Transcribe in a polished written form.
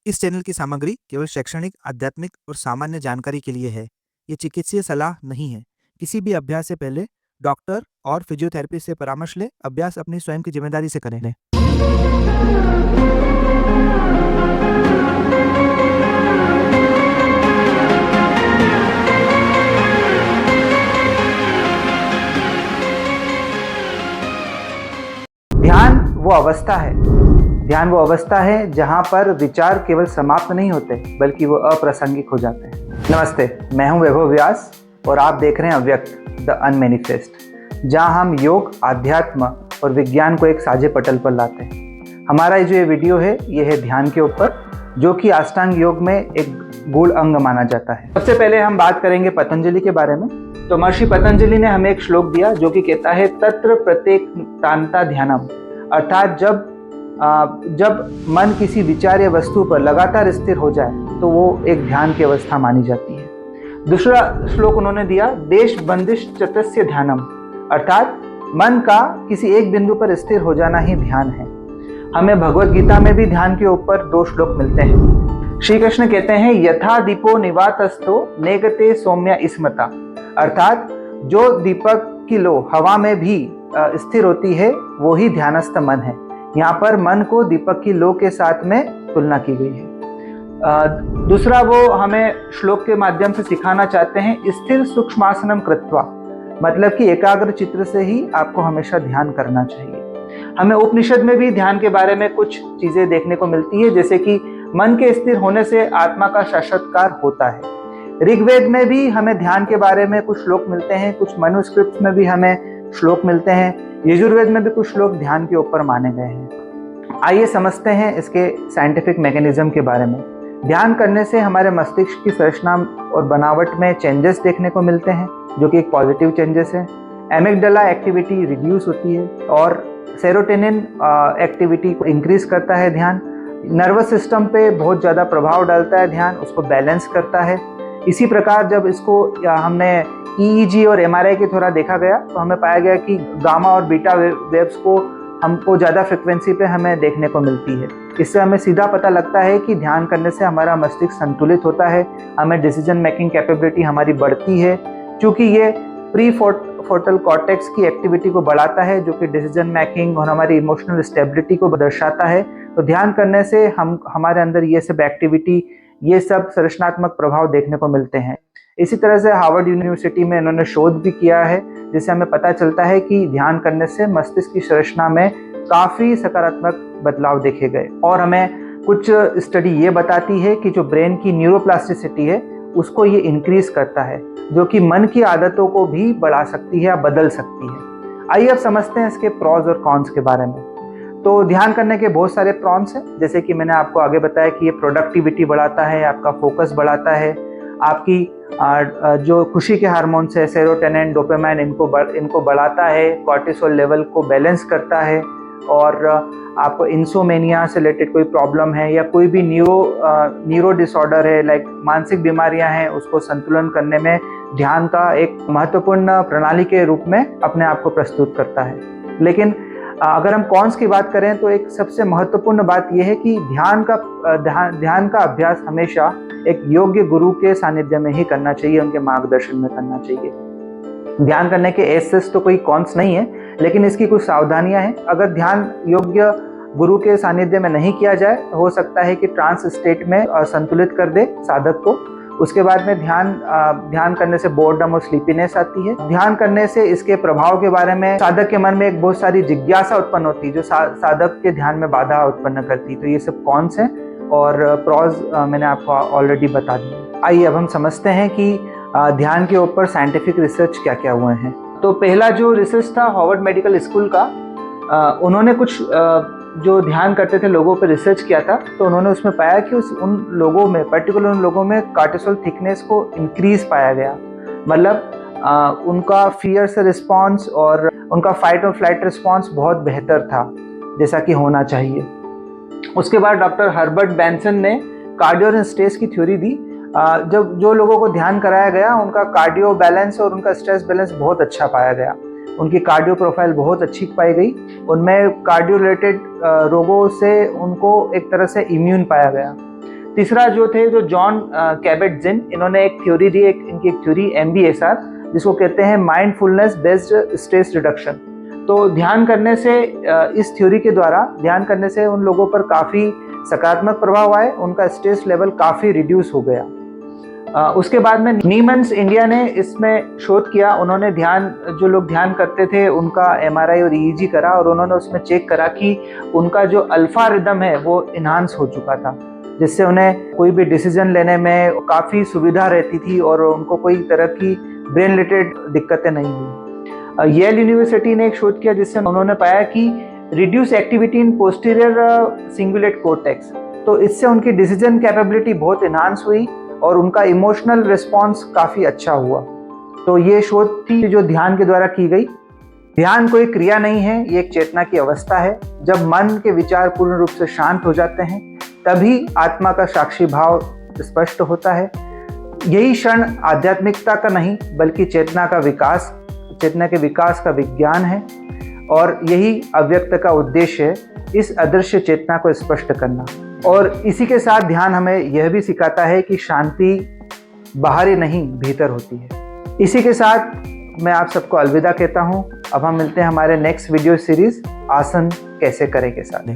इस चैनल की सामग्री केवल शैक्षणिक, आध्यात्मिक और सामान्य जानकारी के लिए है। ये चिकित्सीय सलाह नहीं है। किसी भी अभ्यास से पहले डॉक्टर और फिजियोथेरेपी से परामर्श लें। अभ्यास अपनी स्वयं की जिम्मेदारी से करें। ध्यान वो अवस्था है जहाँ पर विचार केवल समाप्त नहीं होते बल्कि वो अप्रासंगिक हो जाते हैं। नमस्ते, मैं हूँ वैभव व्यास और आप देख रहे हैं अव्यक्त द अनमैनिफेस्ट, जहाँ हम योग, आध्यात्म और विज्ञान को एक साझे पटल पर लाते हैं। हमारा जो ये वीडियो है ये है ध्यान के ऊपर, जो कि अष्टांग योग में एक गूढ़ अंग माना जाता है। सबसे पहले हम बात करेंगे पतंजलि के बारे में। तो महर्षि पतंजलि ने हमें एक श्लोक दिया जो कि कहता है तत्र प्रत्येक तांता ध्यानम, अर्थात जब मन किसी विचार या वस्तु पर लगातार स्थिर हो जाए तो वो एक ध्यान की अवस्था मानी जाती है। दूसरा श्लोक उन्होंने दिया देश बंदिश चतस्य ध्यानम, अर्थात मन का किसी एक बिंदु पर स्थिर हो जाना ही ध्यान है। हमें भगवत गीता में भी ध्यान के ऊपर 2 श्लोक मिलते हैं। श्री कृष्ण कहते हैं यथा दीपो निवातस्थो नेगते सौम्या स्मता, अर्थात जो दीपक की लो हवा में भी स्थिर होती है वो ही ध्यानस्थ मन है। यहाँ पर मन को दीपक की लो के साथ में तुलना की गई है। दूसरा वो हमें श्लोक के माध्यम से सिखाना चाहते हैं स्थिर सूक्ष्मासनम कृत्वा, मतलब कि एकाग्र चित्र से ही आपको हमेशा ध्यान करना चाहिए। हमें उपनिषद में भी ध्यान के बारे में कुछ चीजें देखने को मिलती है, जैसे कि मन के स्थिर होने से आत्मा का साक्षात्कार होता है। ऋग्वेद में भी हमें ध्यान के बारे में कुछ श्लोक मिलते हैं, कुछ मनुस्क्रिप्ट में भी हमें श्लोक मिलते हैं। यजुर्वेद में भी कुछ श्लोक ध्यान के ऊपर माने गए हैं। आइए समझते हैं इसके साइंटिफिक मैकेनिज्म के बारे में। ध्यान करने से हमारे मस्तिष्क की संरचना और बनावट में चेंजेस देखने को मिलते हैं, जो कि एक पॉजिटिव चेंजेस है। एमिगडाला एक्टिविटी रिड्यूस होती है और सेरोटोनिन एक्टिविटी को इंक्रीज करता है ध्यान। नर्वस सिस्टम पे बहुत ज़्यादा प्रभाव डालता है ध्यान, उसको बैलेंस करता है। इसी प्रकार जब इसको हमने EEG और MRI के थोड़ा देखा गया तो हमें पाया गया कि गामा और बीटा वेव्स को हमको ज़्यादा फ्रिक्वेंसी पे हमें देखने को मिलती है। इससे हमें सीधा पता लगता है कि ध्यान करने से हमारा मस्तिष्क संतुलित होता है, हमें डिसीजन मेकिंग कैपेबिलिटी हमारी बढ़ती है, क्योंकि ये प्री फोटल कॉर्टेक्स की एक्टिविटी को बढ़ाता है, जो कि डिसीजन मेकिंग और हमारी इमोशनल स्टेबिलिटी को दर्शाता है। तो ध्यान करने से हमारे अंदर ये सब एक्टिविटी, ये सब संरचनात्मक प्रभाव देखने को मिलते हैं। इसी तरह से हार्वर्ड यूनिवर्सिटी में इन्होंने शोध भी किया है, जिससे हमें पता चलता है कि ध्यान करने से मस्तिष्क की संरचना में काफ़ी सकारात्मक बदलाव देखे गए। और हमें कुछ स्टडी ये बताती है कि जो ब्रेन की न्यूरोप्लास्टिसिटी है उसको ये इंक्रीज करता है, जो कि मन की आदतों को भी बढ़ा सकती है या बदल सकती है। आइए अब समझते हैं इसके प्रॉज और कॉन्स के बारे में। तो ध्यान करने के बहुत सारे प्रॉन्स हैं, जैसे कि मैंने आपको आगे बताया कि ये प्रोडक्टिविटी बढ़ाता है, आपका फोकस बढ़ाता है, आपकी जो खुशी के हार्मोन्स है सेरोटोनिन, डोपामाइन, इनको बढ़ाता है, कॉर्टिसोल लेवल को बैलेंस करता है। और आपको इंसोमेनिया से रिलेटेड कोई प्रॉब्लम है या कोई भी न्यूरो डिसऑर्डर है, लाइक मानसिक बीमारियां हैं, उसको संतुलन करने में ध्यान का एक महत्वपूर्ण प्रणाली के रूप में अपने आप को प्रस्तुत करता है। लेकिन अगर हम कॉन्स की बात करें तो एक सबसे महत्वपूर्ण बात यह है कि ध्यान का अभ्यास हमेशा एक योग्य गुरु के सानिध्य में ही करना चाहिए, उनके मार्गदर्शन में करना चाहिए। ध्यान करने के एसेस तो कोई कॉन्स नहीं है, लेकिन इसकी कुछ सावधानियां हैं। अगर ध्यान योग्य गुरु के सानिध्य में नहीं किया जाए तो हो सकता है कि ट्रांस स्टेट में संतुलित कर दे साधक को। उसके बाद में ध्यान करने से बोर्डम और स्लीपीनेस आती है। ध्यान करने से इसके प्रभाव के बारे में साधक के मन में एक बहुत सारी जिज्ञासा उत्पन्न होती है, जो साधक के ध्यान में बाधा उत्पन्न करती है। तो ये सब कॉन्स हैं और प्रॉज मैंने आपको ऑलरेडी बता दिया। आइए अब हम समझते हैं कि ध्यान के ऊपर साइंटिफिक रिसर्च क्या क्या हुए हैं। तो पहला जो रिसर्च था हार्वर्ड मेडिकल स्कूल का, उन्होंने कुछ जो ध्यान करते थे लोगों पर रिसर्च किया था। तो उन्होंने उसमें पाया कि उन लोगों में कार्टिसोल थिकनेस को इंक्रीज पाया गया, मतलब उनका फियर से रिस्पॉन्स और उनका फाइट और फ्लाइट रिस्पॉन्स बहुत बेहतर था, जैसा कि होना चाहिए। उसके बाद डॉक्टर हर्बर्ट बेंसन ने कार्डियो और स्ट्रेस की थ्योरी दी। जब जो लोगों को ध्यान कराया गया उनका कार्डियो बैलेंस और उनका स्ट्रेस बैलेंस बहुत अच्छा पाया गया, उनकी कार्डियो प्रोफाइल बहुत अच्छी पाई गई, उनमें कार्डियो रिलेटेड रोगों से उनको एक तरह से इम्यून पाया गया। तीसरा जो थे जो जॉन कैबेट जिन, इन्होंने एक थ्योरी दी, इनकी एक थ्योरी MBSR, जिसको कहते हैं माइंडफुलनेस बेस्ड स्ट्रेस रिडक्शन। तो ध्यान करने से, इस थ्योरी के द्वारा ध्यान करने से उन लोगों पर काफ़ी सकारात्मक प्रभाव आए, उनका स्ट्रेस लेवल काफ़ी रिड्यूस हो गया। उसके बाद में नीमन्स इंडिया ने इसमें शोध किया। उन्होंने जो लोग ध्यान करते थे उनका MRI और EEG करा, और उन्होंने उसमें चेक करा कि उनका जो अल्फा रिदम है वो इन्हांस हो चुका था, जिससे उन्हें कोई भी डिसीजन लेने में काफ़ी सुविधा रहती थी और उनको कोई तरह की ब्रेन रिलेटेड दिक्कतें नहीं हुई। येल यूनिवर्सिटी ने एक शोध किया जिससे उन्होंने पाया कि reduce activity in posterior cingulate cortex, तो इससे उनकी डिसीजन कैपेबिलिटी बहुत इन्हांस हुई और उनका इमोशनल रिस्पॉन्स काफ़ी अच्छा हुआ। तो ये शोध थी जो ध्यान के द्वारा की गई। ध्यान कोई क्रिया नहीं है, ये एक चेतना की अवस्था है। जब मन के विचार पूर्ण रूप से शांत हो जाते हैं तभी आत्मा का साक्षी भाव स्पष्ट होता है। यही क्षण आध्यात्मिकता का नहीं बल्कि चेतना के विकास का विज्ञान है, और यही अव्यक्त का उद्देश्य है, इस अदृश्य चेतना को स्पष्ट करना। और इसी के साथ ध्यान हमें यह भी सिखाता है कि शांति बाहर ही नहीं भीतर होती है। इसी के साथ मैं आप सबको अलविदा कहता हूँ। अब हम मिलते हैं हमारे नेक्स्ट वीडियो सीरीज आसन कैसे करें के साथ।